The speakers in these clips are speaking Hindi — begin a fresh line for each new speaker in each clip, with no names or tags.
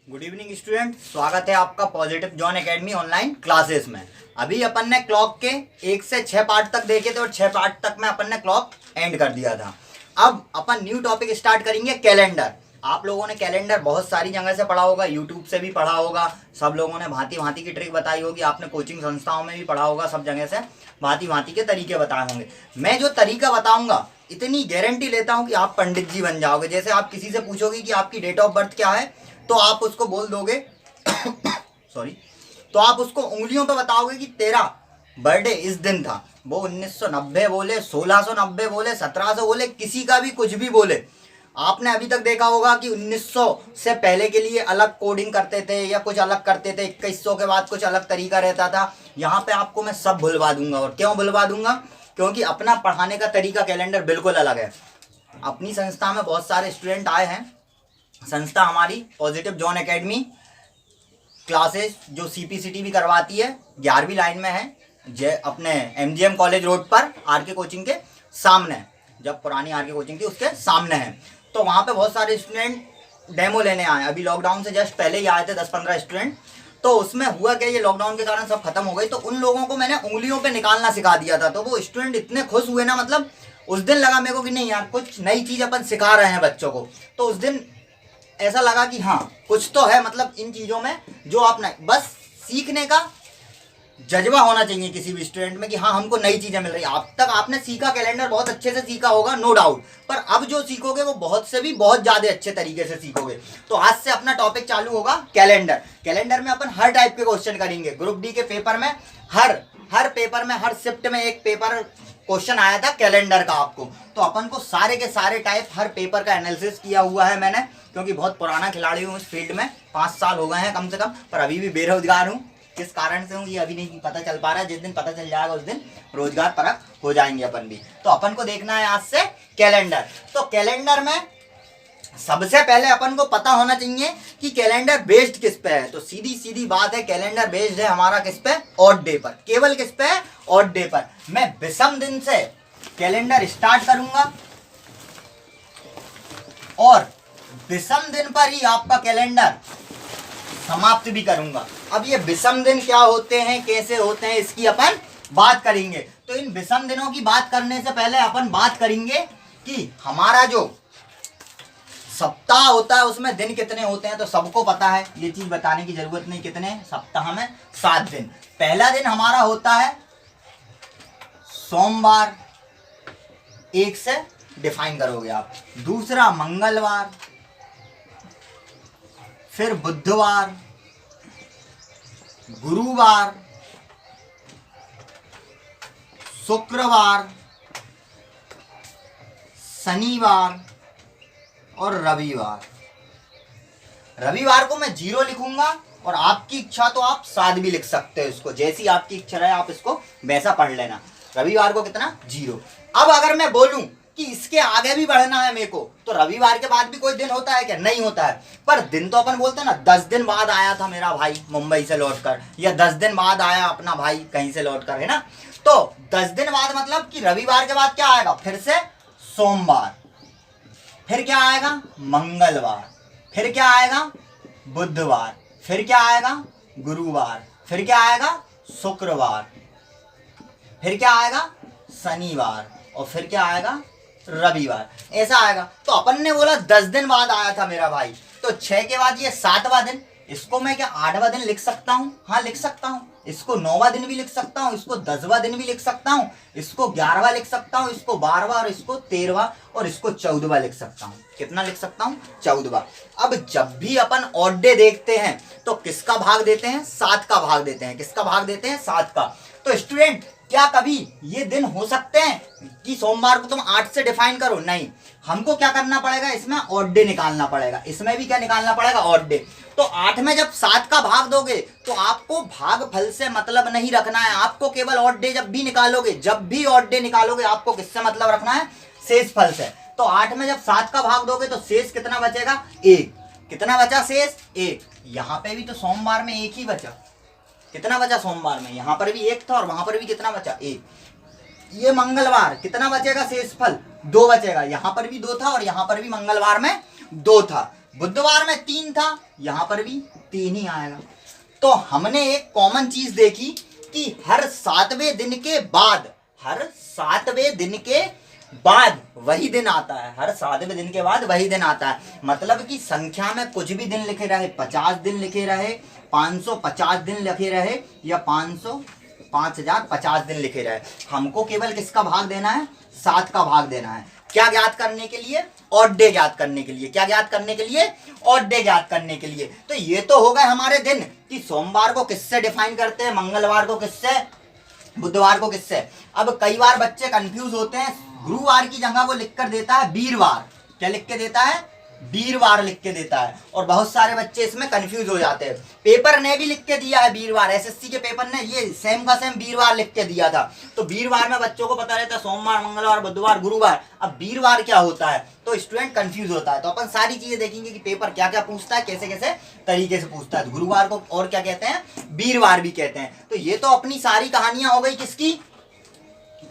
गुड इवनिंग स्टूडेंट, स्वागत है आपका positive John academy online classes में। अभी अपन ने क्लॉक के 1 से 6 पार्ट तक देखे थे और 6 पार्ट तक में अपन ने क्लॉक एंड कर दिया था। अब अपन न्यू टॉपिक स्टार्ट करेंगे, कैलेंडर। आप लोगों ने कैलेंडर बहुत सारी जगह से पढ़ा होगा, यूट्यूब से भी पढ़ा होगा, सब लोगों ने भांति भांति की ट्रिक बताई होगी, आपने कोचिंग संस्थाओं में भी पढ़ा होगा, सब जगह से भांति भांति के तरीके बताए होंगे। मैं जो तरीका बताऊंगा इतनी गारंटी लेता हूं कि आप पंडित जी बन जाओगे। जैसे आप किसी से पूछोगे कि आपकी डेट ऑफ बर्थ क्या है, तो आप उसको बोल दोगे सॉरी, तो आप उसको उंगलियों पे बताओगे कि तेरा बर्थडे इस दिन था। वो 1990 बोले, 1690 बोले, 1700 बोले, किसी का भी कुछ भी बोले। आपने अभी तक देखा होगा कि 1900 से पहले के लिए अलग कोडिंग करते थे या कुछ अलग करते थे, 2100 के बाद कुछ अलग तरीका रहता था। यहाँ पे आपको मैं सब भुलवा दूंगा। और क्यों भुलवा दूंगा? क्योंकि अपना पढ़ाने का तरीका कैलेंडर बिल्कुल अलग है। अपनी संस्था में बहुत सारे स्टूडेंट आए हैं। संस्था हमारी पॉजिटिव जॉन एकेडमी क्लासेस जो सीपीसीटी भी करवाती है, 11वीं लाइन में है, अपने एमजीएम कॉलेज रोड पर आरके कोचिंग के सामने, जब पुरानी आरके कोचिंग थी उसके सामने है। तो वहाँ पे बहुत सारे स्टूडेंट डेमो लेने आए। अभी लॉकडाउन से जस्ट पहले ही आए थे 10-15 स्टूडेंट। तो उसमें हुआ क्या, ये लॉकडाउन के कारण सब खत्म हो गई, तो उन लोगों को मैंने उंगलियों पे निकालना सिखा दिया था। तो वो स्टूडेंट इतने खुश हुए ना, मतलब उस दिन लगा मेरे को कि नहीं यार, कुछ नई चीज़ अपन सिखा रहे हैं बच्चों को। तो उस दिन ऐसा लगा कि हाँ कुछ तो है, मतलब इन चीज़ों में जो आप बस सीखने का जज्बा होना चाहिए किसी भी स्टूडेंट में कि हाँ हमको नई चीज़ें मिल रही है। अब तक आपने सीखा, कैलेंडर बहुत अच्छे से सीखा होगा, नो डाउट, पर अब जो सीखोगे वो बहुत से भी बहुत ज़्यादा अच्छे तरीके से सीखोगे। तो आज से अपना टॉपिक चालू होगा कैलेंडर। कैलेंडर में अपन हर टाइप के क्वेश्चन करेंगे। ग्रुप डी के पेपर में हर पेपर में, हर शिफ्ट में एक पेपर क्वेश्चन आया था कैलेंडर का आपको। तो अपन को सारे के सारे टाइप हर पेपर का एनालिसिस किया हुआ है मैंने, क्योंकि बहुत पुराना खिलाड़ी हूँ इस फील्ड में, 5 साल हो गए हैं कम से कम, पर अभी भी बेरोजगार हूँ। किस कारण से हूँ ये अभी नहीं पता चल पा रहा है। जिस दिन पता चल जाएगा उस दिन रोजगार परक हो जाएंगे अपन भी। तो अपन को देखना है आज से कैलेंडर। तो कैलेंडर में सबसे पहले अपन को पता होना चाहिए कि कैलेंडर बेस्ड किस पे है। तो सीधी सीधी बात है, कैलेंडर बेस्ड है हमारा किस पे? ऑड डे पर। केवल किस पे? ऑड डे पर। मैं विषम दिन से कैलेंडर स्टार्ट करूंगा और विषम दिन पर ही आपका कैलेंडर समाप्त भी करूंगा। अब ये विषम दिन क्या होते हैं, कैसे होते हैं, इसकी अपन बात करेंगे। तो इन विषम दिनों की बात करने से पहले अपन बात करेंगे कि हमारा जो सप्ताह होता है उसमें दिन कितने होते हैं। तो सबको पता है, ये चीज बताने की जरूरत नहीं। कितने सप्ताह में? 7 दिन। पहला दिन हमारा होता है सोमवार, 1 से डिफाइन करोगे आप। दूसरा मंगलवार, फिर बुधवार, गुरुवार, शुक्रवार, शनिवार और रविवार। रविवार को मैं 0 लिखूंगा और आपकी इच्छा तो आप 7 भी लिख सकते हो। इसको जैसी आपकी इच्छा है आप इसको वैसा पढ़ लेना। रविवार को कितना? 0। अब अगर मैं बोलूं कि इसके आगे भी बढ़ना है मेरे को, तो रविवार के बाद भी कोई दिन होता है क्या? नहीं होता है। पर दिन तो अपन बोलते हैं ना, 10 दिन बाद आया था मेरा भाई मुंबई से लौटकर, या 10 दिन बाद आया अपना भाई कहीं से लौटकर, है ना। तो 10 दिन बाद मतलब कि रविवार के बाद क्या आएगा? फिर से सोमवार, फिर क्या आएगा? मंगलवार, फिर क्या आएगा? बुधवार, फिर क्या आएगा? गुरुवार, फिर क्या आएगा? शुक्रवार, फिर क्या आएगा? शनिवार, और फिर क्या आएगा? रविवार। ऐसा आएगा। तो अपन ने बोला 10 दिन बाद आया था मेरा भाई, तो 6 के बाद ये 7वां दिन। इसको मैं क्या 8वां दिन लिख सकता हूँ? हाँ लिख सकता हूँ। इसको 9वां दिन भी लिख सकता हूँ, इसको 10वां दिन भी लिख सकता हूँ, इसको 11वां लिख सकता हूँ, इसको 12वां, और इसको 13वां, और इसको 14वां लिख सकता हूँ। कितना लिख सकता हूँ? 14वां। अब जब भी अपन ऑड डे देखते हैं तो किसका भाग देते हैं? 7 का भाग देते हैं। किसका भाग देते हैं? 7 का। तो स्टूडेंट, क्या कभी ये दिन हो सकते हैं कि सोमवार को तुम 8 से डिफाइन करो? नहीं, हमको क्या करना पड़ेगा? इसमें ऑड डे निकालना पड़ेगा। इसमें भी क्या निकालना पड़ेगा? Odd day. तो 8 में जब 7 का भाग दोगे तो आपको भागफल से मतलब नहीं रखना है। आपको केवल ऑड डे जब भी निकालोगे, जब भी ऑड डे निकालोगे, आपको किससे मतलब रखना है? शेष फल से। तो 8 में जब 7 का भाग दोगे तो शेष कितना बचेगा? 1। कितना बचा शेष? 1। यहाँ पे भी तो सोमवार में 1 ही बचा। कितना बचा सोमवार में? यहाँ पर भी 1 था और वहां पर भी कितना बचा? 1। ये मंगलवार कितना बचेगा शेषफल? 2 बचेगा। यहाँ पर भी 2 था और यहाँ पर भी मंगलवार में 2 था। बुधवार में 3 था, यहाँ पर भी 3 ही आएगा। तो हमने एक कॉमन चीज देखी कि हर 7वें दिन के बाद, हर 7वें दिन के बाद वही दिन आता है, हर 7वें दिन के बाद वही दिन आता है। मतलब कि संख्या में कुछ भी दिन लिखे रहे, 50 दिन लिखे रहे, 550 दिन लिखे रहे, या 5050 दिन लिखे रहे, हमको केवल किसका भाग देना है? 7 का भाग देना है। क्या ज्ञात करने के लिए? ऑड डे ज्ञात करने के लिए। क्या ज्ञात करने के लिए? ऑड डे ज्ञात करने के लिए। तो ये तो हो गए हमारे दिन कि सोमवार को किससे डिफाइन करते हैं, मंगलवार को किससे, बुधवार को किससे। अब कई बार बच्चे कंफ्यूज होते हैं, गुरुवार की जगह वो लिख कर देता है वीरवार। क्या लिख के देता है? वीरवार लिख के देता है, और बहुत सारे बच्चे इसमें कंफ्यूज हो जाते हैं। पेपर ने भी लिख के दिया है वीरवार, एसएससी के पेपर ने ये सेम का सेम वीरवार लिख के दिया था। तो वीरवार में बच्चों को पता रहता है सोमवार, मंगलवार, बुधवार, गुरुवार। अब वीरवार क्या होता है तो स्टूडेंट कंफ्यूज होता है। तो अपन सारी चीजें देखेंगे कि पेपर क्या क्या पूछता है, कैसे कैसे तरीके से पूछता है। गुरुवार को और क्या कहते हैं? वीरवार भी कहते हैं। तो ये तो अपनी सारी कहानियां हो गई किसकी,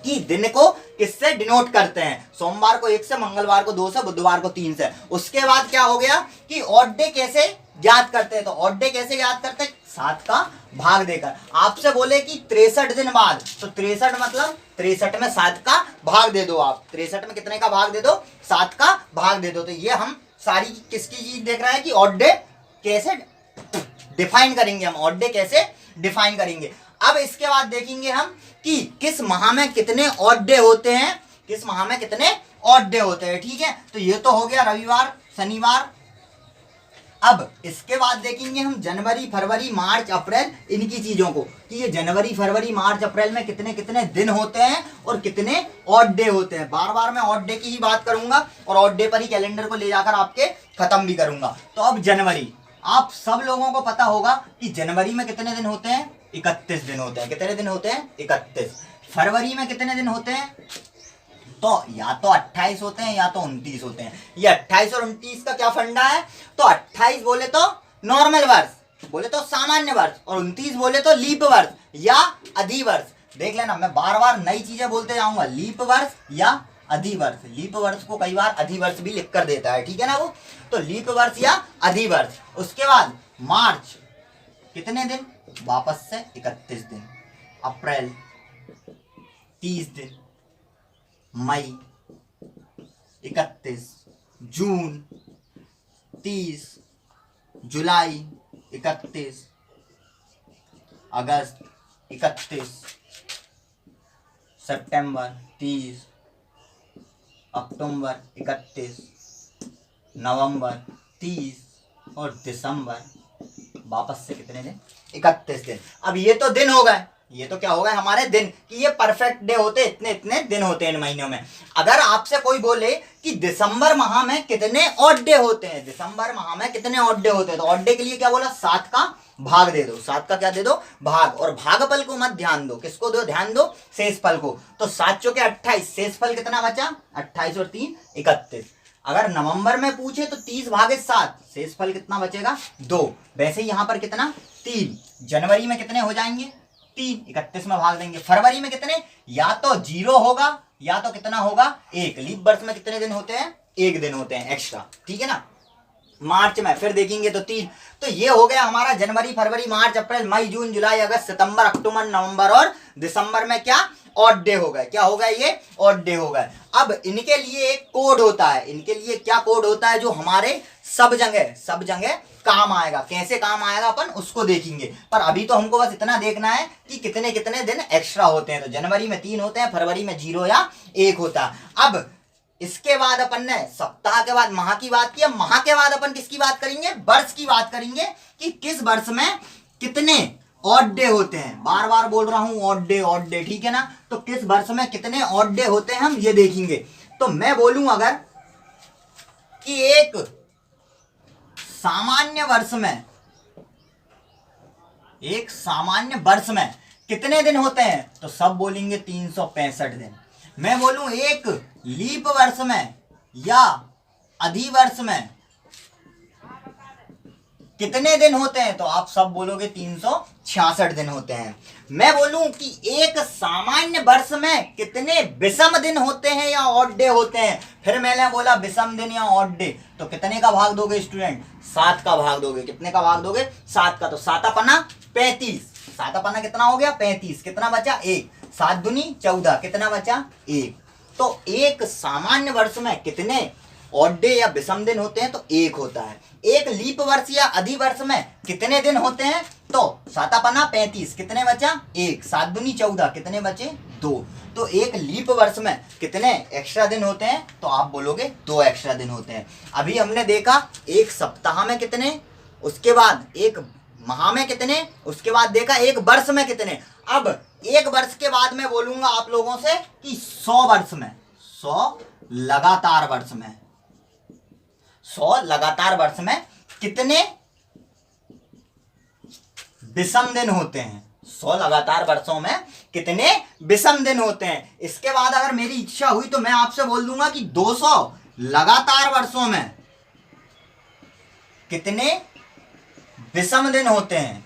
कि दिन को किससे डिनोट करते हैं। सोमवार को 1 से, मंगलवार को 2 से, बुधवार को 3 से। उसके बाद क्या हो गया कि ऑड डे कैसे ज्ञात करते हैं। तो ऑड डे कैसे ज्ञात करते हैं? 7 का भाग देकर। आपसे बोले कि 63 दिन बाद, तो 63 मतलब 63 में 7 का भाग दे दो। आप 63 में कितने का भाग दे दो? 7 का भाग दे दो। तो ये हम सारी किसकी चीज देख रहे हैं कि ऑड डे कैसे डिफाइन करेंगे, हम ऑड डे कैसे डिफाइन करेंगे। अब इसके बाद देखेंगे हम कि किस माह में कितने ऑड डे होते हैं, किस माह में कितने ऑड डे होते हैं। ठीक है, तो ये तो हो गया रविवार, शनिवार। अब इसके बाद देखेंगे हम जनवरी, फरवरी, मार्च, अप्रैल, इनकी चीजों को कि ये जनवरी, फरवरी, मार्च, अप्रैल में कितने कितने दिन होते हैं और कितने ऑड डे होते हैं। बार बार मैं ऑड डे की ही बात करूंगा और ऑड डे पर ही कैलेंडर को ले जाकर आपके खत्म भी करूंगा। तो अब जनवरी, आप सब लोगों को पता होगा कि जनवरी में कितने दिन होते हैं? 31 दिन होते हैं। कितने दिन होते हैं? 31। फरवरी में कितने दिन होते हैं? तो या तो 28 होते हैं या तो 29 होते हैं। ये 28 और 29 का क्या फंडा है? तो 28 बोले तो नॉर्मल वर्ष, बोले तो सामान्य वर्ष, और 29 बोले तो लीप वर्ष या अधिवर्ष। देख लेना, मैं बार बार नई चीजें बोलते जाऊंगा, लीप वर्ष या अधिवर्ष। लीप वर्ष को कई बार अधिवर्ष भी लिख कर देता है, ठीक है ना वो। तो लीप वर्ष या अधिवर्ष। उसके बाद मार्च कितने दिन? वापस से 31 दिन। अप्रैल 30 दिन। मई 31। जून 30। जुलाई 31। अगस्त 31। सितंबर 30। अक्टूबर 31। नवंबर 30 और दिसंबर वापस से कितने दिन? 31 दिन। अब ये तो दिन हो गए, ये तो क्या हो गए हमारे दिन, कि ये परफेक्ट डे होते, इतने इतने दिन होते हैं इन महीनों में। अगर आपसे कोई बोले कि दिसंबर माह में कितने ऑड डे होते हैं, दिसंबर माह में कितने ऑड डे होते हैं, तो ऑड डे के लिए क्या बोला? 7 का भाग दे दो। 7 का क्या दे दो? भाग। और भागफल को मत ध्यान दो, किसको दो ध्यान दो? शेषफल को। तो 7 चौके 28, शेषफल कितना बचा? 28 और 3 31। अगर नवंबर में पूछे तो 30 भागे 7, शेषफल कितना बचेगा? 2। वैसे ही यहां पर कितना? 3। जनवरी में कितने हो जाएंगे? 3, 31 में भाग देंगे। फरवरी में कितने? या तो 0 होगा या तो कितना होगा? 1। लीप वर्ष में कितने दिन होते हैं? 1 दिन होते हैं एक्स्ट्रा, ठीक है ना। मार्च में फिर देखेंगे तो 3। तो ये हो गया हमारा जनवरी, फरवरी, मार्च, अप्रैल, मई, जून, जुलाई, अगस्त, सितंबर, अक्टूबर, नवंबर और दिसंबर में क्या? ऑड डे हो गए। क्या हो गए? ये ऑड डे हो गए। अब इनके लिए एक कोड होता है, इनके लिए क्या कोड होता है जो हमारे सब जगह काम आएगा। कैसे काम आएगा अपन उसको देखेंगे, पर अभी तो हमको बस इतना देखना है कि कितने कितने दिन एक्स्ट्रा होते हैं। तो जनवरी में 3 होते हैं, फरवरी में 0 या 1 होता है। अब इसके बाद अपन ने सप्ताह के बाद माह की बात की। अब माह के बाद अपन किसकी बात करेंगे? वर्ष की बात करेंगे कि किस वर्ष में कितने ऑड डे होते हैं। बार बार बोल रहा हूं ऑड डे, ठीक है ना। तो किस वर्ष में कितने ऑड डे होते हैं हम ये देखेंगे। तो मैं बोलूं अगर कि एक सामान्य वर्ष में कितने दिन होते हैं, तो सब बोलेंगे 365 दिन। मैं बोलूं एक लीप वर्ष में या अधिवर्ष में कितने दिन होते हैं, तो आप सब बोलोगे 366 दिन होते हैं। मैं बोलूं कि एक सामान्य वर्ष में कितने विषम दिन होते हैं या ऑड डे होते हैं, फिर मैंने बोला विषम दिन या ऑड डे, तो कितने का भाग दोगे स्टूडेंट, 7 का भाग दोगे। कितने का भाग दोगे, 7 का। तो 7 पन्ना 35, 7 पन्ना कितना हो गया 35, कितना बचा 1, 7 दूनी 14, कितना बचा 1। तो एक सामान्य वर्ष में कितने ऑड डे या विषम दिन होते हैं, तो 1 होता है। एक लीप वर्ष या अधिवर्ष में कितने दिन होते हैं, तो 7 पन्ना 35, कितने बचा 1, 7 दूनी 14, कितने बचे 2। तो एक लीप वर्ष में कितने एक्स्ट्रा दिन होते हैं, तो आप बोलोगे 2 एक्स्ट्रा दिन होते हैं। अभी हमने देखा एक सप्ताह में कितने, उसके बाद एक माह में कितने, उसके बाद देखा एक वर्ष में कितने। अब एक वर्ष के बाद मैं बोलूंगा आप लोगों से कि 100 वर्ष में, 100 लगातार वर्ष में, 100 लगातार वर्ष में कितने विषम दिन होते हैं, 100 लगातार वर्षों में कितने विषम दिन होते हैं। इसके बाद अगर मेरी इच्छा हुई तो मैं आपसे बोल दूंगा कि 200 लगातार वर्षों में कितने विषम दिन होते हैं।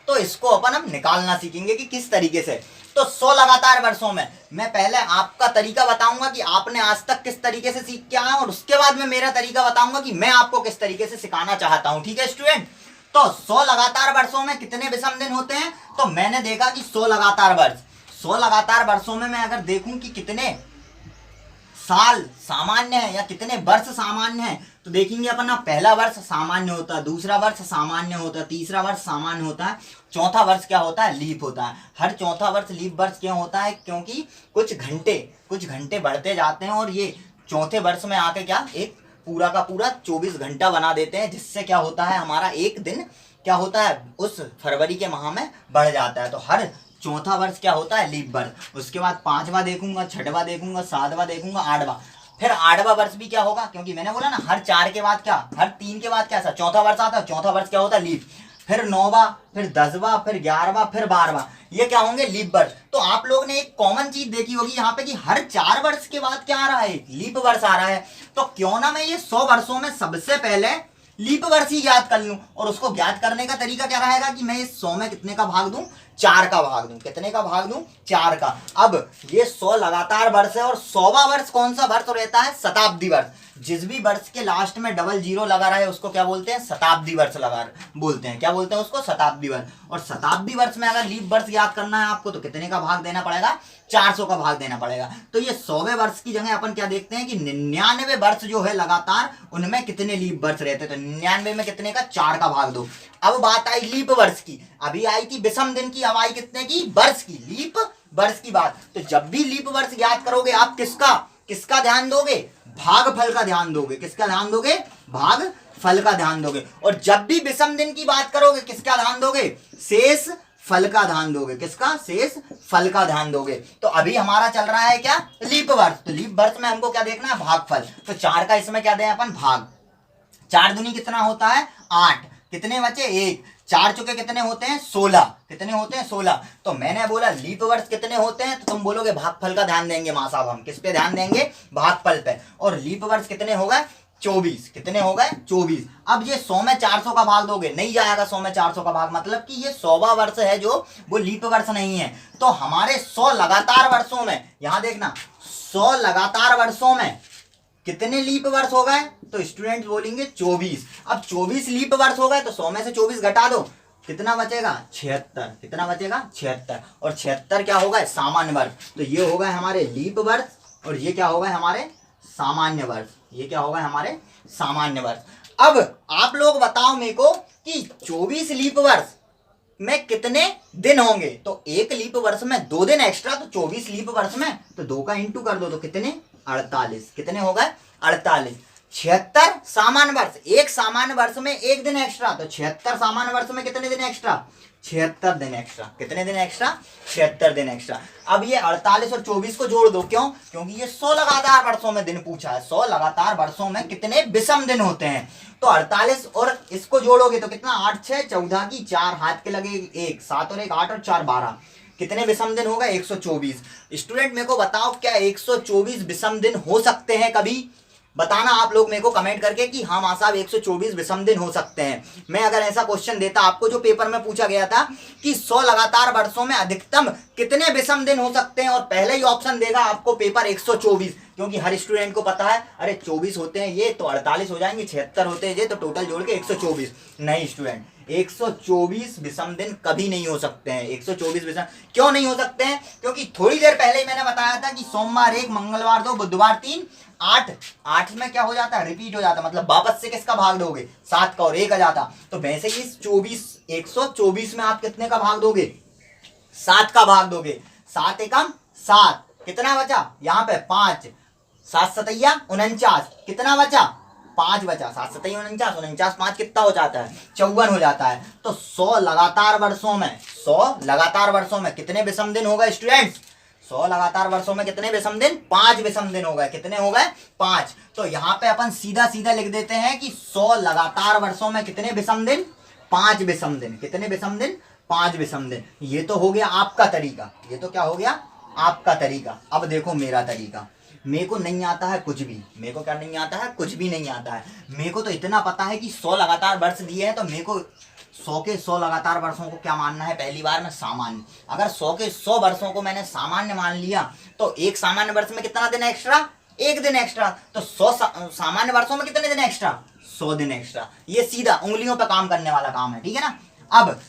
तो इसको अपन हम निकालना सीखेंगे कि किस तरीके से। तो 100 लगातार वर्षों में मैं पहले आपका तरीका बताऊंगा कि आपने आज तक किस तरीके से सीख के आए, और उसके बाद मैं मेरा तरीका बताऊंगा कि मैं आपको किस तरीके से सिखाना चाहता हूं। ठीक है स्टूडेंट। तो 100 लगातार वर्षों में कितने विषम दिन होते हैं, तो मैंने देखा कि 100 लगातार वर्ष, 100 लगातार वर्षों में मैं अगर देखूं कि कितने साल सामान्य है या कितने वर्ष सामान्य है, तो देखेंगे अपन ना, पहला वर्ष सामान्य होता है, दूसरा वर्ष सामान्य होता है, तीसरा वर्ष सामान्य होता है, चौथा वर्ष क्या होता है, लीप होता है। हर चौथा वर्ष लीप वर्ष क्यों होता है, क्योंकि कुछ घंटे बढ़ते जाते हैं और ये चौथे वर्ष में आके क्या एक पूरा का पूरा 24 घंटा बना देते हैं, जिससे क्या होता है हमारा एक दिन क्या होता है उस फरवरी के माह में बढ़ जाता है। तो हर चौथा वर्ष क्या होता है, लीप वर्ष। उसके बाद 5वां देखूंगा, 6वां देखूंगा, 7वां देखूंगा, 8वां, फिर 8वां वर्ष भी क्या होगा, क्योंकि मैंने बोला ना हर 4 के बाद क्या, हर 3 के बाद क्या चौथा वर्ष आता है, चौथा वर्ष क्या होता है लीप, फिर 9वां, फिर 10वां, फिर 11वां, फिर 12वां, ये क्या होंगे लीप वर्ष। तो आप लोग ने एक कॉमन चीज देखी होगी यहाँ पे कि हर 4 वर्ष के बाद क्या आ रहा है, लीप वर्ष आ रहा है। तो क्यों ना मैं ये 100 वर्षों में सबसे पहले लीप वर्ष ही ज्ञात कर लूं, और उसको ज्ञात करने का तरीका क्या रहेगा कि मैं इस 100 में कितने का भाग दूं, 4 का भाग दूं। कितने का भाग दूं, 4 का। अब ये 100 लगातार वर्ष है, और 100वां वर्ष कौन सा वर्ष रहता है, शताब्दी वर्ष। जिस भी वर्ष के लास्ट में डबल जीरो लगा रहा है उसको क्या बोलते हैं, शताब्दी वर्ष बोलते हैं। क्या बोलते हैं उसको, शताब्दी वर्ष। और शताब्दी वर्ष में अगर लीप वर्ष याद करना है आपको, तो कितने का भाग देना पड़ेगा, 400 का भाग देना पड़ेगा। तो ये 100वें वर्ष की जगह अपन क्या देखते हैं कि 99 वर्ष जो है लगातार, उनमें कितने लीप वर्ष रहते हैं। तो 99 में कितने का, 4 का भाग दो। अब बात आई लीप वर्ष की, अभी आई थी विषम दिन की, अब आई कितने की, वर्ष की, लीप वर्ष की बात। तो जब भी लीप वर्ष याद करोगे आप किसका ध्यान दोगे, भागफल का ध्यान दोगे। किसका ध्यान दोगे, भागफल का ध्यान दोगे। और जब भी विषम दिन की बात करोगे किसका ध्यान दोगे, शेष फल का ध्यान दोगे। किसका, शेष फल का ध्यान दोगे। तो अभी हमारा चल रहा है क्या, लीप वर्ष। तो लीप वर्ष में हमको क्या देखना है, भागफल। तो 4 का इसमें क्या दें अपन, भाग। 4 दूनी कितना होता है, 8, कितने बचे 1, 4 चुके कितने होते हैं, 16, कितने होते हैं 16। तो मैंने बोला लीप वर्ष कितने होते हैं, तो तुम बोलोगे भागफल का ध्यान देंगे मां साहब हम। किस पे ध्यान देंगे, भागफल पे। और लीप वर्ष कितने हो गए, 24, कितने हो गए 24। अब ये 100 में 400 का भाग दोगे, नहीं जाएगा 100 में 400 का भाग, मतलब कि ये 100वां वर्ष है जो वो लीप वर्ष नहीं है। तो हमारे 100 लगातार वर्षों में, यहां देखना 100 लगातार वर्षों में कितने लीप वर्ष हो गए, तो स्टूडेंट बोलेंगे 24। अब 24 लीप वर्ष हो गए तो 100 में से 24 घटा दो, कितना बचेगा 76। कितना बचेगा 76। और 76 क्या होगा, सामान्य वर्ष। तो ये हो गए हमारे लीप वर्ष, और ये क्या होगा हमारे सामान्य वर्ष। ये क्या होगा हमारे सामान्य वर्ष। अब आप लोग बताओ मेरे को कि 24 लीप वर्ष में कितने दिन होंगे। तो एक लीप वर्ष में 2 दिन एक्स्ट्रा, तो 24 लीप वर्ष में तो 2 का इंटू कर दो, तो कितने 48। कितने हो गए 48। 76 सामान्य वर्ष, एक सामान्य वर्ष में 1 दिन एक्स्ट्रा, तो 76 सामान्य वर्ष में कितने दिन एक्स्ट्रा, 76 दिन एक्स्ट्रा। कितने दिन एक्स्ट्रा, 76 दिन एक्स्ट्रा। अब ये 48 और 24 को जोड़ दो, क्यों, क्योंकि ये 100 लगातार वर्षों में दिन पूछा है। 100 लगातार वर्षों में कितने विषम दिन होते हैं, तो 48 और इसको जोड़ोगे तो कितना, 8 6 14 की 4 हाथ के लगे 1, 7 और 1 8 और 4 12, कितने विषम दिन होगा 124। स्टूडेंट मेरे को बताओ क्या 124 विषम दिन हो सकते हैं कभी, बताना आप लोग मेरे को कमेंट करके कि हाँ मां साहब 124 विषम दिन हो सकते हैं। मैं अगर ऐसा क्वेश्चन देता आपको जो पेपर में पूछा गया था कि 100 लगातार वर्षों में अधिकतम कितने विषम दिन हो सकते हैं, और पहले ही ऑप्शन देगा आपको पेपर 124, क्योंकि हर स्टूडेंट को पता है अरे 24 होते हैं ये तो 48 हो जाएंगे, 76 होते हैं ये तो टोटल जोड़ के 124। नहीं स्टूडेंट, 124 विषम दिन कभी नहीं हो सकते हैं। 124 विषम क्यों नहीं हो सकते हैं? क्योंकि थोड़ी देर पहले ही मैंने बताया था कि सोमवार 1, मंगलवार 2, बुधवार 3, 8, 8 में क्या हो जाता है, रिपीट हो जाता है, मतलब वापस से किसका भाग दोगे, 7 का, और 1 आ जाता। तो वैसे ही 124 में आप कितने का भाग दोगे, 7 का भाग दोगे। 7 एकम 7, कितना बचा यहाँ पे 5, 7 सतैया 49, कितना बचा 5 बचा, 7 सतैया 49, 49 5 कितना हो जाता है 54 हो जाता है। तो 100 लगातार वर्षों में, 100 लगातार वर्षों में कितने विषम दिन हो गए स्टूडेंट्स? 100 लगातार वर्षों में कितने विषम दिन? 5 विषम दिन हो गए। कितने हो गए? 5। तो यहाँ पे अपन सीधा सीधा लिख देते हैं कि 100 लगातार वर्षों में कितने विषम दिन? 5 विषम दिन। कितने विषम दिन? 5 विषम दिन। ये तो हो गया आपका तरीका, ये तो क्या हो गया आपका तरीका। अब देखो मेरा तरीका, मेरे को नहीं आता है कुछ भी, मेरे को क्या नहीं आता है, कुछ भी नहीं आता है। मेरे को तो इतना पता है कि 100 लगातार वर्ष दिए हैं, तो मेरे को 100 के 100 लगातार वर्षों को क्या मानना है, पहली बार में सामान्य। अगर 100 के 100 वर्षों को मैंने सामान्य मान लिया तो एक सामान्य वर्ष में कितना दिन एक्स्ट्रा? 1 दिन एक्स्ट्रा। तो 100 सामान्य वर्षों में कितने दिन एक्स्ट्रा? 100 दिन एक्स्ट्रा। ये सीधा उंगलियों पे काम करने वाला काम है, ठीक है ना। अब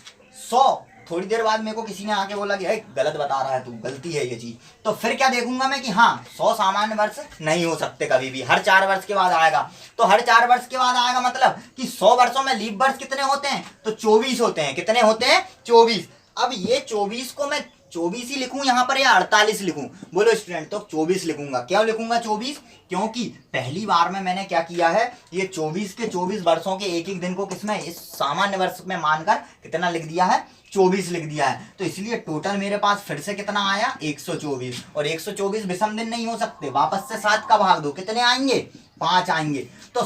100, थोड़ी देर बाद मेरे को किसी ने आके बोला कि गलत बता रहा है तू, गलती है ये चीज, तो फिर क्या देखूंगा मैं कि हाँ 100 सामान्य वर्ष नहीं हो सकते कभी भी, हर 4 वर्ष के बाद आएगा। तो हर 4 वर्ष के बाद आएगा मतलब कि 100 वर्षों में लीप वर्ष कितने होते हैं? तो 24 होते हैं। कितने होते हैं? 24। अब ये 24 को मैं 24 ही लिखूं यहाँ पर या 48 लिखूं? बोलो स्टूडेंट, तो 24 लिखूंगा। क्यों लिखूंगा 24? क्योंकि पहली बार में मैंने क्या किया है, ये 24 के 24 वर्षों के एक एक दिन को किसमें, इस सामान्य वर्ष में मानकर कितना लिख दिया है, 24 लिख दिया है। तो इसलिए टोटल मेरे पास फिर से कितना आया, 124। और 124 विषम दिन नहीं हो सकते, वापस से 7 का भाग दो, कितने आएंगे? 5 आएंगे। तो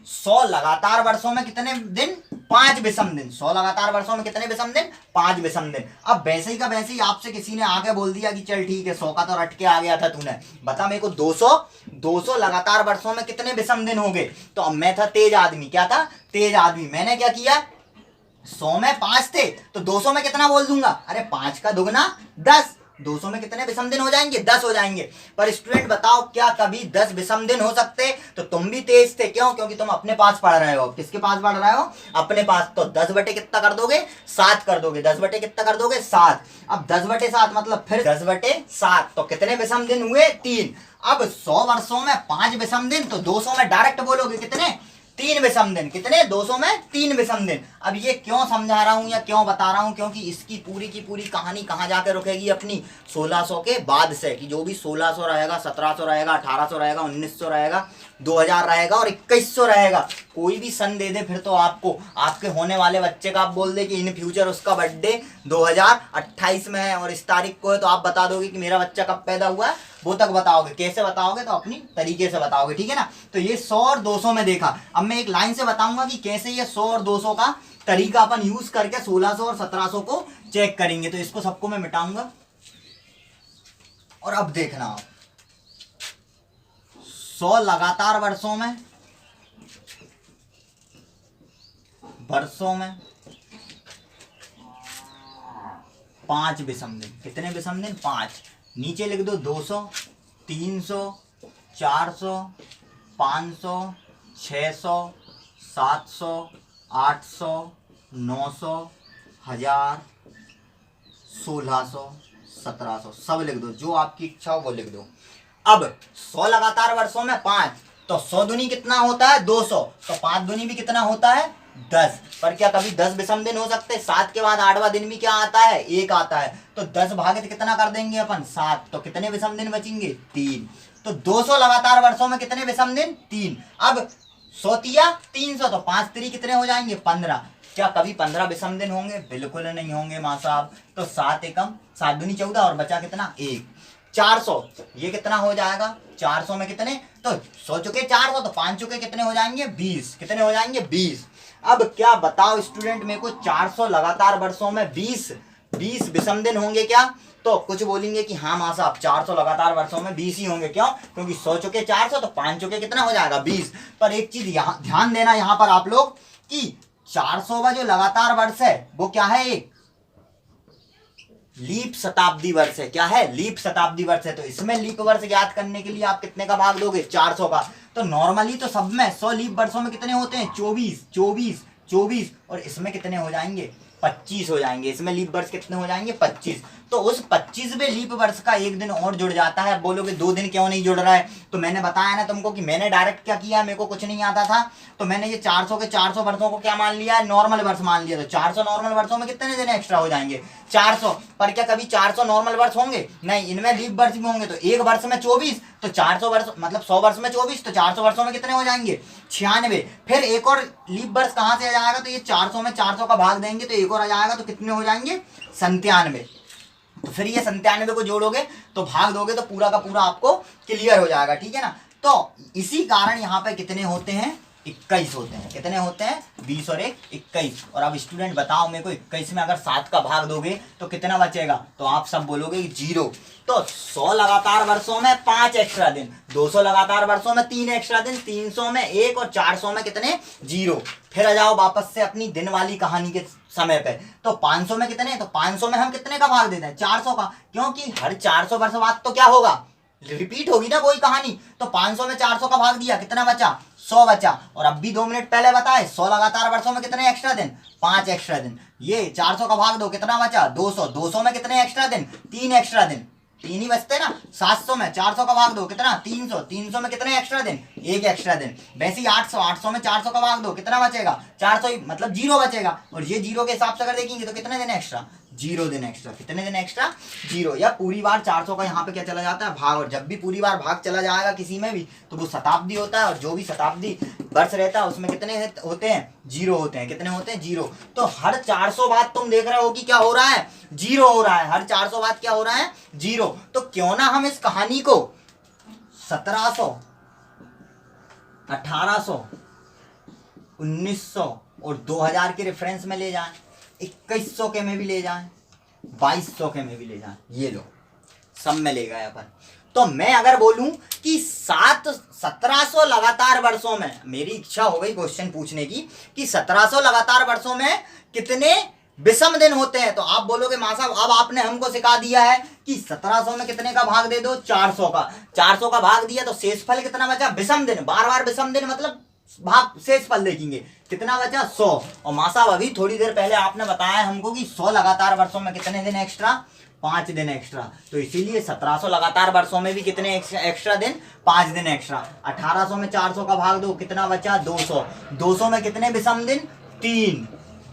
100 लगातार वर्षों में कितने दिन? 5 विषम दिन। 100 लगातार वर्षों में कितने विषम दिन? 5 विषम दिन। अब वैसे ही का वैसे ही आपसे किसी ने आके बोल दिया कि चल ठीक है 100 का तो रट के आ गया था तूने, बता मेरे को 200 लगातार वर्षों में कितने विषम दिन हो गए? तो अब मैं था तेज आदमी, क्या था? तेज आदमी। मैंने क्या किया, 100 में 5 थे तो 200 में कितना बोल दूंगा, अरे 5 का दुगना 10। 200 में कितने विषम दिन हो जाएंगे? 10 हो जाएंगे। पर स्टूडेंट बताओ क्या कभी 10 विषम दिन हो सकते? तो तुम भी तेज थे, क्यों? क्योंकि तुम अपने पास पढ़ रहे हो। किसके पास पढ़ रहे हो? अपने पास। तो 10 बटे कितना कर दोगे? 7 कर दोगे। 10 बटे कितना कर दोगे? 7। अब 10 बटे 7 मतलब फिर 10 बटे 7, तो कितने विषम दिन हुए? 3। अब 100 वर्षों में 5 विषम दिन, तो 200 में डायरेक्ट बोलोगे कितने? 3 विषम दिन। कितने? 200 में 3 विषम दिन। अब ये क्यों समझा रहा हूं या क्यों बता रहा हूं? क्योंकि इसकी पूरी की पूरी कहानी कहां जाकर रुकेगी अपनी 1600 के बाद से, कि जो भी 1600 रहेगा, 1700 रहेगा, 1800 रहेगा, 1900 रहेगा, 2000 रहेगा और 2100 रहेगा, कोई भी सन दे दे फिर तो आपको, आपके होने वाले बच्चे का आप बोल दे कि इन फ्यूचर उसका बर्थडे 2028 में है और इस तारीख को है, तो आप बता दोगे कि मेरा बच्चा कब पैदा हुआ है, वो तक बताओगे। कैसे बताओगे? तो अपनी तरीके से बताओगे, ठीक है ना। तो ये 100 और 200 में देखा। अब मैं एक लाइन से बताऊंगा कि कैसे ये 100 और 200 का तरीका अपन यूज करके 1600 और 1700 को चेक करेंगे। तो इसको सबको मैं मिटाऊंगा और अब देखना आप, 100 लगातार वर्षों में 5 विषम दिन। कितने विषम दिन? 5। नीचे लिख दो 200, 300, 400, 500, 600, 700, 800, 900, 1000, 1600, 1700, सब लिख दो, जो आपकी इच्छा हो वो लिख दो। अब 100 लगातार वर्षों में 5, तो 100 दूनी कितना होता है? 200। तो 5 दूनी भी कितना होता है? 10। पर क्या कभी 10 विषम दिन हो सकते? 7 के बाद 8वां दिन भी क्या आता है? 1 आता है। तो 10 भागे कितना कर देंगे अपन? 7। तो कितने विषम दिन बचेंगे? 3। तो 200 लगातार वर्षों में कितने विषम दिन? 3। अब 100 तिया 300, तो 5 3 कितने हो जाएंगे? 15। क्या कभी 15 विषम दिन होंगे? बिल्कुल नहीं होंगे माँ साहब। तो 7 एकम 7 दूनी 14 और बचा कितना? 1। 400, ये कितना हो जाएगा? 400 में कितने? तो 100 चुके 400, तो 5 चुके कितने हो जाएंगे? 20। कितने हो जाएंगे? 20। अब क्या बताओ स्टूडेंट, मेरे को 400 लगातार वर्षों में 20 विषम दिन होंगे क्या? तो तो कुछ बोलेंगे कि हाँ माँ साहब 400 लगातार वर्षों में 20 ही होंगे, क्यों? क्योंकि 100 चुके 400 तो 5 चुके कितना हो जाएगा 20। पर एक चीज यहाँ ध्यान देना यहाँ पर आप लोग कि 400वां जो लगातार वर्ष है वो क्या है, एक लीप शताब्दी वर्ष है। क्या है? लीप शताब्दी वर्ष है। तो इसमें लीप वर्ष ज्ञात करने के लिए आप कितने का भाग दोगे? 400 का। तो नॉर्मली तो सब में 100 लीप वर्षों में कितने होते हैं? 24 24 24, और इसमें कितने हो जाएंगे? 25 हो जाएंगे। इसमें लीप वर्ष कितने हो जाएंगे? 25। तो उस 25वें लीप वर्ष का एक दिन और जुड़ जाता है। बोलोगे 2 दिन क्यों नहीं जुड़ रहा है? तो मैंने बताया ना तुमको कि मैंने डायरेक्ट क्या किया, मेरे को कुछ नहीं आता था, तो मैंने ये 400 के 400 वर्षों को क्या मान लिया है? नॉर्मल वर्ष मान लिया। तो 400 नॉर्मल वर्षों में कितने दिन एक्स्ट्रा हो जाएंगे? 400। पर क्या कभी 400 नॉर्मल वर्ष होंगे? नहीं, इनमें लीप वर्ष भी होंगे। तो एक वर्ष में 24, तो 400 वर्ष मतलब 100 वर्ष में 24, तो 400 वर्षों में कितने हो जाएंगे? 96। फिर एक और लीप वर्ष कहां से आ जाएगा? तो ये 400 में 400 का भाग देंगे तो एक और आ जाएगा, तो कितने हो जाएंगे? 97। तो फिर ये 97 को जोड़ोगे तो भाग दोगे तो पूरा का पूरा आपको क्लियर हो जाएगा। ठीक है ना? तो इसी कारण यहाँ पे कितने होते हैं? 21 होते हैं। कितने होते हैं? 20 और 1 21। और अब स्टूडेंट बताओ मेरे को, 21 में अगर 7 का भाग दोगे तो कितना बचेगा? तो आप सब बोलोगे 0। तो 100 लगातार वर्षों में 5 एक्स्ट्रा दिन, 200 लगातार वर्षों में 3 एक्स्ट्रा दिन, 300 में 1 और 400 में कितने? 0। फिर आ जाओ वापस से अपनी दिन वाली कहानी के समय पे। तो 500 में कितने? तो 500 में हम कितने का भाग देते हैं? 400 का, क्योंकि हर 400 वर्ष बाद तो क्या होगा? रिपीट होगी ना कोई कहानी। तो 500 में 400 का भाग दिया, कितना बचा? 100 बचा। और अब भी 2 मिनट पहले बताए 100 लगातार वर्षों में कितने एक्स्ट्रा दिन? 5 एक्स्ट्रा दिन। ये 400 का भाग दो, कितना बचा? 200। 200 में कितने एक्स्ट्रा दिन? 3 एक्स्ट्रा दिन। 3 ही बचते ना। 700 में 400 का भाग दो, कितना? 300। 300 में कितने एक्स्ट्रा दिन? 1 एक्स्ट्रा दिन। वैसे ही 800। 800 में 400 का भाग दो, कितना बचेगा? 400 ही, मतलब 0 बचेगा। और ये 0 के हिसाब से अगर देखेंगे तो कितने दिन एक्स्ट्रा? 0 दिन एक्स्ट्रा। कितने दिन एक्स्ट्रा? 0। या पूरी बार 400 का यहाँ पे क्या चला जाता है? भाग। और जब भी पूरी बार भाग चला जाएगा किसी में भी तो वो शताब्दी होता है, और जो भी शताब्दी वर्ष रहता है उसमें कितने होते हैं? 0 होते हैं। कितने होते हैं? 0। तो हर 400 बाद तुम देख रहे हो कि क्या हो रहा है? 0 हो रहा है। हर 400 बाद क्या हो रहा है? 0। तो क्यों ना हम इस कहानी को 1700, 1800, 1900 और 2000 के रेफरेंस में ले जाएं, 2100 के में भी ले जाएं, 2200 के में भी ले जाएं। ये लो, सब में ले गए अपन। तो मैं अगर बोलूं कि 1700 लगातार वर्षों में, मेरी इच्छा हो गई क्वेश्चन पूछने की कि 1700 लगातार वर्षों में कितने विषम दिन होते हैं, तो आप बोलोगे मां साहब अब आपने हमको सिखा दिया है कि 1700 में कितने का भाग दे दो? 400 का। 400 का भाग दिया तो शेषफल कितना बचा? विषम दिन। बार बार विषम दिन मतलब भाग शेषफल देखेंगे, कितना बचा? 100। और मां साहब अभी थोड़ी देर पहले आपने बताया हमको कि 100 लगातार वर्षों में कितने दिन एक्स्ट्रा? 5 दिन एक्स्ट्रा। तो इसीलिए 1700 लगातार वर्षों में भी कितने एक्स्ट्रा दिन? 5 दिन एक्स्ट्रा। 1800 में 400 का भाग दो, कितना बचा? 200। 200 में कितने विषम दिन? 3।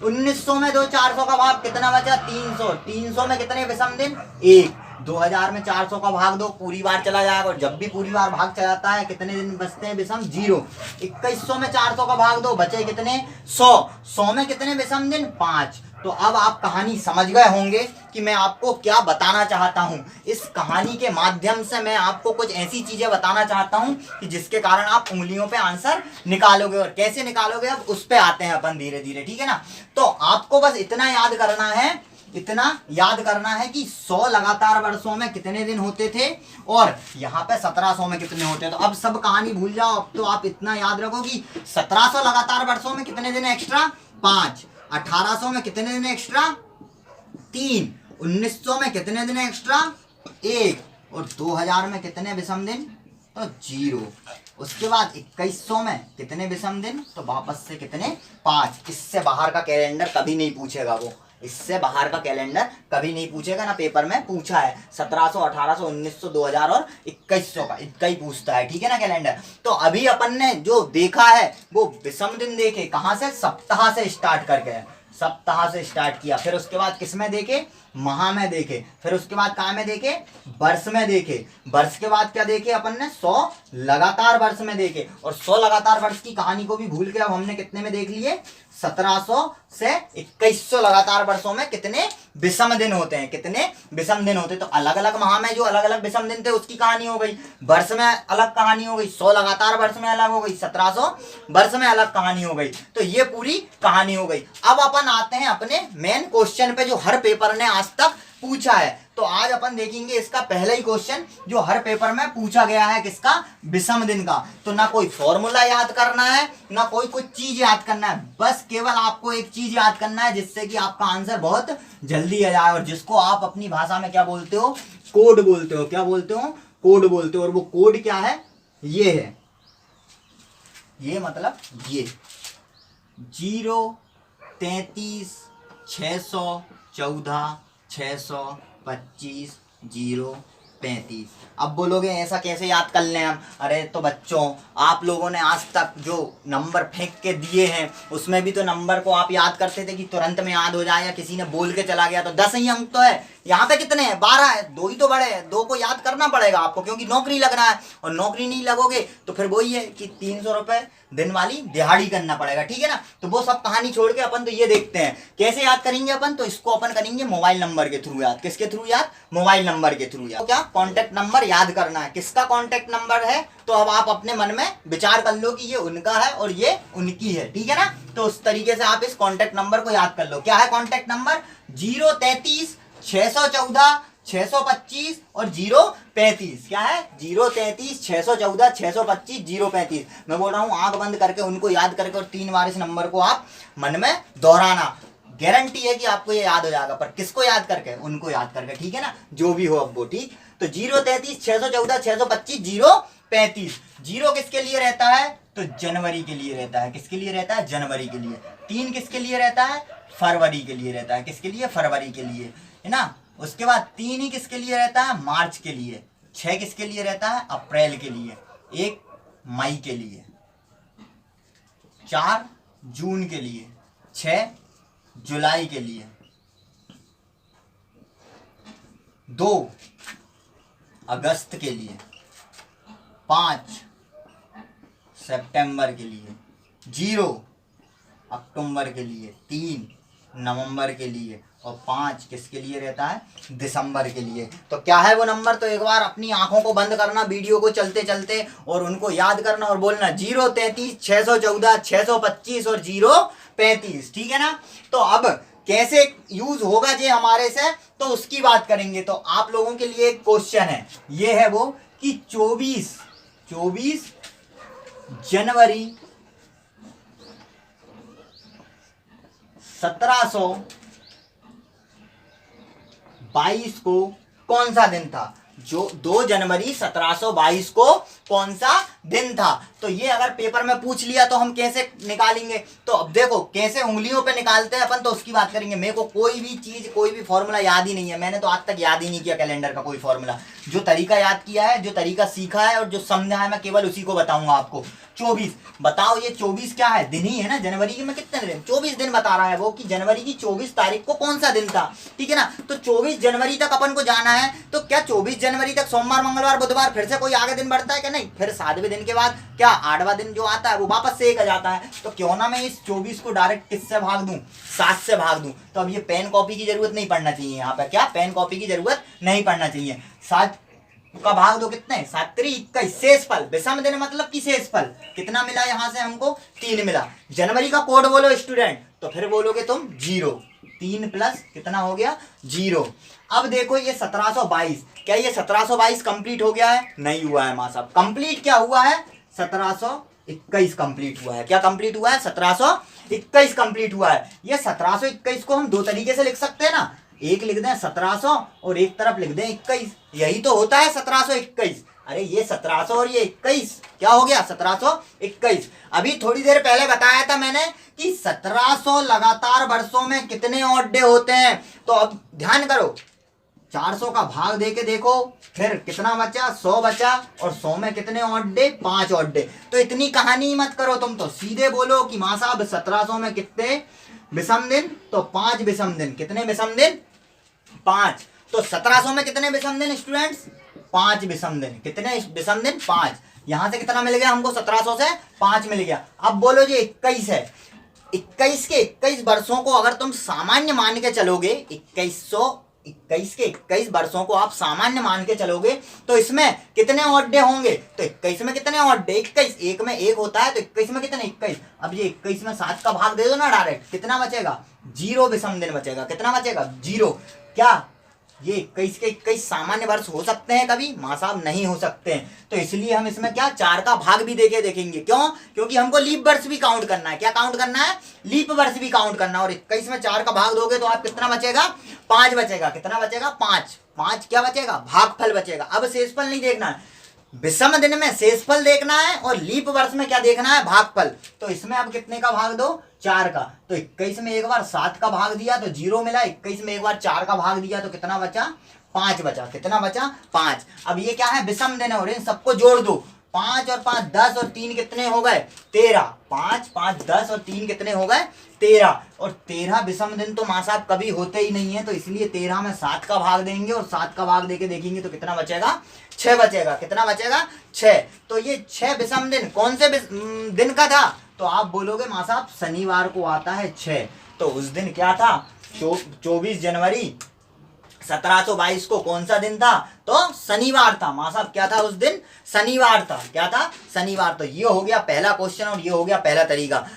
1900 में 400 का भाग, कितना बचा? 300। 300 में कितने विषम दिन? 1। 2000 में 400 का भाग दो, पूरी बार चला जाएगा। और जब भी पूरी बार भाग चला जाता है कितने दिन बचते हैं विषम? 0। 2100 में 400 का भाग दो, बचे कितने? 100। 100 में कितने विषम दिन? 5। तो अब आप कहानी समझ गए होंगे कि मैं आपको क्या बताना चाहता हूं। इस कहानी के माध्यम से मैं आपको कुछ ऐसी चीजें बताना चाहता हूं कि जिसके कारण आप उंगलियों पे आंसर निकालोगे। और कैसे निकालोगे अब उस पे आते हैं अपन धीरे धीरे, ठीक है ना। तो आपको बस इतना याद करना है कि 100 लगातार वर्षों में कितने दिन होते थे और यहाँ पे 1700 में कितने होते हैं। तो अब सब कहानी भूल जाओ, अब तो आप इतना याद रखो कि 1700 लगातार वर्षों में कितने दिन एक्स्ट्रा? 5। 1800 में कितने दिन एक्स्ट्रा? 3। 1900 में कितने दिन एक्स्ट्रा? 1। और 2000 में कितने विषम दिन? तो 0। उसके बाद 2100 में कितने विषम दिन? तो वापस से कितने? 5। इससे बाहर का कैलेंडर कभी नहीं पूछेगा वो, इससे बाहर का कैलेंडर कभी नहीं पूछेगा ना। पेपर में पूछा है 1700, 1800, 1900, 2000 और 2100 का, इतना ही पूछता है, ठीक है ना कैलेंडर। तो अभी अपन ने जो देखा है वो विषम दिन देखे, कहाँ से? सप्ताह से स्टार्ट करके, सप्ताह से स्टार्ट किया। फिर उसके बाद किस में देखे? माह में देखे। फिर उसके बाद कहाँ में देखे? वर्ष में देखे। वर्ष के बाद क्या देखे अपन ने? 100 लगातार वर्ष में देखे। और 100 लगातार वर्ष की कहानी को भी भूल के अब हमने कितने में देख लिए? 1700 से 2100 लगातार वर्षों में कितने विषम दिन होते हैं, कितने विषम दिन होते। तो अलग अलग माह में जो अलग अलग विषम दिन थे उसकी कहानी हो गई, वर्ष में अलग कहानी हो गई, 100 लगातार वर्ष में अलग हो गई, 1700 वर्ष में अलग कहानी हो गई। तो ये पूरी कहानी हो गई। अब अपन आते हैं अपने मेन क्वेश्चन पे जो हर पेपर ने आज आज तक पूछा है। तो आज अपन देखेंगे इसका पहला ही क्वेश्चन जो हर पेपर में पूछा गया है, किसका, विषम दिन का। तो ना कोई फॉर्मूला याद करना है, ना कोई कुछ चीज याद करना है, बस केवल आपको एक चीज याद करना है जिससे कि आपका आंसर बहुत जल्दी आ जाए, और जिसको आप अपनी भाषा में क्या बोलते हो, कोड बोलते हो। क्या बोलते हो, कोड बोलते हो। और वो कोड क्या है, ये है, ये मतलब ये 0 33 614 625 0 35। अब बोलोगे ऐसा कैसे याद कर लें हम। अरे तो बच्चों, आप लोगों ने आज तक जो नंबर फेंक के दिए हैं उसमें भी तो नंबर को आप याद करते थे कि तुरंत में याद हो जाए, या किसी ने बोल के चला गया तो 10 ही अंक तो है। यहाँ पे कितने हैं, 12 है, 2 ही तो बड़े हैं, 2 को याद करना पड़ेगा आपको, क्योंकि नौकरी लगना है, और नौकरी नहीं लगोगे तो फिर वही है कि 300 रुपए दिन वाली दिहाड़ी करना पड़ेगा, ठीक है ना। तो वो सब कहानी छोड़ के अपन तो ये देखते हैं कैसे याद करेंगे अपन। तो इसको अपन करेंगे मोबाइल नंबर के थ्रू याद। किसके थ्रू याद, मोबाइल नंबर के थ्रू याद। तो क्या, कॉन्टेक्ट नंबर याद करना है। किसका कॉन्टेक्ट नंबर है, तो अब आप अपने मन में विचार कर लो कि ये उनका है और ये उनकी है, ठीक है ना। तो उस तरीके से आप इस कॉन्टेक्ट नंबर को याद कर लो। क्या है कॉन्टेक्ट नंबर, 033 614 625 और 035। क्या है, 033 614 625 035। मैं बोल रहा हूं आंख बंद करके उनको याद करके, और 3 बार इस नंबर को आप मन में दोहराना। गारंटी है कि आपको ये याद हो जाएगा, पर किसको याद करके, उनको याद करके, ठीक है ना, जो भी हो अब वो, ठीक। तो 033 614 625 035। 0 किसके लिए रहता है, तो जनवरी के लिए रहता है। किसके लिए रहता है, जनवरी के लिए। 3 किसके लिए रहता है, फरवरी के लिए रहता है। किसके लिए, फरवरी के लिए, है ना। उसके बाद 3 ही किसके लिए रहता है, मार्च के लिए। 6 किसके लिए रहता है, अप्रैल के लिए। 1 मई के लिए। 4 जून के लिए। 6 जुलाई के लिए। 2 अगस्त के लिए। 5 सितंबर के लिए। 0 अक्टूबर के लिए। 3 नवंबर के लिए। और 5 किसके लिए रहता है, दिसंबर के लिए। तो क्या है वो नंबर, तो एक बार अपनी आंखों को बंद करना वीडियो को चलते चलते, और उनको याद करना और बोलना 033 614 625 और 035, ठीक है ना। तो अब कैसे यूज होगा ये हमारे से, तो उसकी बात करेंगे। तो आप लोगों के लिए एक क्वेश्चन है, ये है वो कि 24 जनवरी 1722 को कौन सा दिन था। जो 2 जनवरी 1722 को कौन सा दिन था। तो ये अगर पेपर में पूछ लिया तो हम कैसे निकालेंगे। तो अब देखो कैसे उंगलियों पे निकालते हैं अपन, तो उसकी बात करेंगे। मेरे को कोई भी चीज, कोई भी फॉर्मूला याद ही नहीं है। मैंने तो आज तक याद ही नहीं किया कैलेंडर का कोई फॉर्मूला। जो तरीका याद किया है, जो तरीका सीखा है और जो समझा है, मैं केवल उसी को बताऊंगा आपको। 24, बताओ ये 24 क्या है, दिन ही है ना। जनवरी के में कितने दिन, 24 दिन बता रहा है वो, कि जनवरी की 24 तारीख को कौन सा दिन था, ठीक है ना। तो 24 जनवरी तक अपन को जाना है। तो क्या 24 जनवरी तक सोमवार मंगलवार बुधवार फिर से कोई आगे दिन बढ़ता है क्या, नहीं। फिर 7वें दिन के बाद क्या 8वां दिन जो आता है वो वापस से 1 आ जाता है। तो क्यों ना मैं इस 24 को डायरेक्ट किससे भाग दूं, 7 से भाग दूं। तो अब ये पेन कॉपी की जरूरत नहीं पड़ना चाहिए यहाँ पे। क्या, पेन कॉपी की जरूरत नहीं पड़ना चाहिए। 7 का भाग दो कितने, 7 3 21। शेष फल, विषम दिन मतलब कि शेष फल कितना मिला यहाँ से हमको, 3 मिला। जनवरी का कोड बोलो स्टूडेंट, तो फिर बोलोगे तुम 0। 3 प्लस कितना हो गया, 0। अब देखो ये 1722, क्या ये 1722 कंप्लीट हो गया है, नहीं हुआ है मां साहब। कंप्लीट क्या हुआ है, 1721 कंप्लीट हुआ है। क्या कंप्लीट हुआ है, 1721 कंप्लीट हुआ है। ये 1721 को हम 2 तरीके से लिख सकते हैं ना। एक लिख दें 1700 और एक तरफ लिख दें 21, यही तो होता है 1721। अरे ये 1700 और ये 21 क्या हो गया, 1721। अभी थोड़ी देर पहले बताया था मैंने कि 1700 लगातार वर्षों में कितने ऑड डे होते हैं। तो अब ध्यान करो, 400 का भाग देके देखो, फिर कितना बचा, 100 बचा, और 100 में कितने ऑड डे, 5 ऑड डे। तो इतनी कहानी मत करो, तुम तो सीधे बोलो कि मां साहब 1700 में कितने विषम दिन, तो 5 विषम दिन। कितने विषम दिन, 5। तो 1700 में कितने विषम दिन स्टूडेंट्स, 5 विषम दिन। कितने विषम दिन, 5। यहां से कितना मिल गया हमको, 1700 से 5 मिल गया। अब बोलो जी 21 है। 21 के 21 वर्षों को अगर तुम सामान्य मान के चलोगे, 21 के 21 वर्षों को आप सामान्य मान के चलोगे, तो इसमें कितने ऑड डे होंगे, तो 21 में कितने ऑड डे, 21। 1 में 1 होता है, तो 21 में कितने, 21। अब ये 21 में 7 का भाग दे दो ना डायरेक्ट, कितना बचेगा, 0 विषम दिन बचेगा। कितना बचेगा, 0। क्या ये 21 के 21 सामान्य वर्ष हो सकते हैं कभी? मां साहब नहीं हो सकते हैं। तो इसलिए हम इसमें क्या 4 का भाग भी देखेंगे। क्यों? क्योंकि हमको लीप वर्ष भी काउंट करना है। क्या काउंट करना है? लीप वर्ष भी काउंट करना है। और 21 में 4 का भाग दोगे तो आप कितना बचेगा? 5 बचेगा। कितना बचेगा? 5 क्या बचेगा? भागफल बचेगा। अब शेषफल नहीं देखना है, विषम दिन में शेषफल देखना है और लीप वर्ष में क्या देखना है? भागफल। तो इसमें अब कितने का भाग दो? 4 का। तो 21 में एक बार 7 का भाग दिया तो 0 मिला, 21 में एक बार 4 का भाग दिया तो कितना बचा? 5 बचा। कितना बचा? 5। अब ये क्या है? विषम दिन है और इन सबको जोड़ दो। 5 और 5 10 और 3 कितने हो गए? 13। 5 5 10 और 3 कितने हो गए? 13। और 13 विषम दिन तो मां साहब कभी होते ही नहीं है, तो इसलिए 13 में 7 का भाग देंगे और 7 का भाग देके देखेंगे तो कितना बचेगा? 6 बचेगा। कितना बचेगा? 6। तो ये 6 विषम दिन कौन से दिन का था? तो आप बोलोगे मां साहब शनिवार को आता है 6। तो उस दिन क्या था? 24 जनवरी 1722 को कौन सा दिन था? तो शनिवार था। मां साहब क्या था उस दिन? शनिवार था। क्या था? शनिवार। तो ये हो गया पहला क्वेश्चन और ये हो गया पहला तरीका।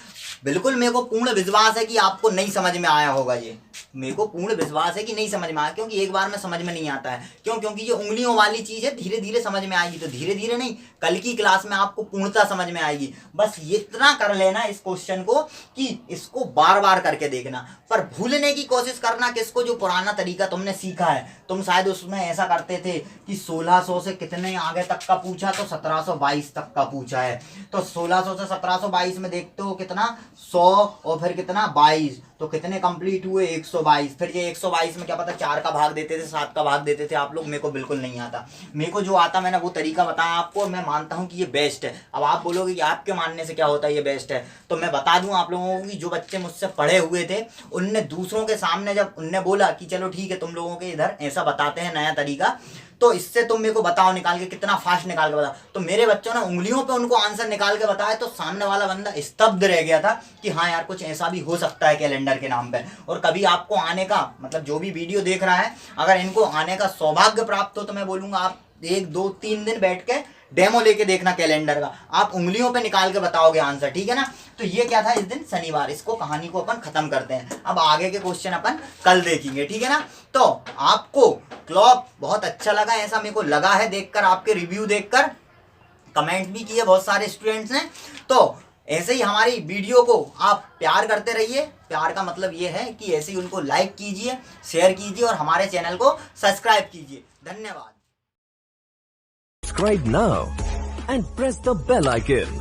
बिल्कुल मेरे को पूर्ण विश्वास है कि आपको नहीं समझ में आया होगा। ये मेरे को पूर्ण विश्वास है कि नहीं समझ में आया, क्योंकि एक बार में समझ में नहीं आता है। क्यों? क्योंकि ये उंगलियों वाली चीज है, धीरे धीरे समझ में आएगी। तो धीरे धीरे नहीं, कल की क्लास में आपको पूर्णता समझ में आएगी। बस इतना कर लेना इस क्वेश्चन को कि इसको बार बार करके देखना, पर भूलने की कोशिश करना किसको? जो पुराना तरीका तुमने सीखा है। तुम शायद उसमें ऐसा करते थे कि 1600 से कितने आगे तक का पूछा, तो 1722 तक का पूछा है। तो 1600 से 1722 में देखते हो कितना? 100 और फिर कितना? 22। तो कितने कंप्लीट हुए? 122। फिर ये 122 में क्या पता 4 का भाग देते थे, 7 का भाग देते थे आप लोग। मेरे को बिल्कुल नहीं आता। मेरे को जो आता मैंने वो तरीका बताया आपको, और मैं मानता हूं कि ये बेस्ट है। अब आप बोलोगे कि आपके मानने से क्या होता है ये बेस्ट है, तो मैं बता दूं आप लोगों को कि जो बच्चे मुझसे पढ़े हुए थे उनने दूसरों के सामने जब उनने बोला कि चलो ठीक है तुम लोगों के इधर ऐसा बताते हैं नया तरीका, तो इससे तुम मेरे को बताओ निकाल के, कितना फास्ट निकाल के बताओ। तो मेरे बच्चों ने उंगलियों पे उनको आंसर निकाल के बताया, तो सामने वाला बंदा स्तब्ध रह गया था कि हाँ यार कुछ ऐसा भी हो सकता है कैलेंडर के नाम पे। और कभी आपको आने का मतलब जो भी वीडियो देख रहा है, अगर इनको आने का सौभाग्य प्राप्त हो तो मैं बोलूंगा आप 1 2 3 दिन बैठ के डेमो लेके देखना कैलेंडर का, आप उंगलियों पे निकाल के बताओगे आंसर। ठीक है ना? तो ये क्या था इस दिन? शनिवार। इसको कहानी को अपन खत्म करते हैं। अब आगे के क्वेश्चन अपन कल देखेंगे। ठीक है ना? तो आपको क्लॉक बहुत अच्छा लगा, ऐसा मेरे को लगा है देखकर, आपके रिव्यू देखकर। कमेंट भी किए बहुत सारे स्टूडेंट्स ने। तो ऐसे ही हमारी वीडियो को आप प्यार करते रहिए। प्यार का मतलब ये है कि ऐसे ही उनको लाइक कीजिए, शेयर कीजिए और हमारे चैनल को सब्सक्राइब कीजिए। धन्यवाद।
Subscribe now and press the bell icon.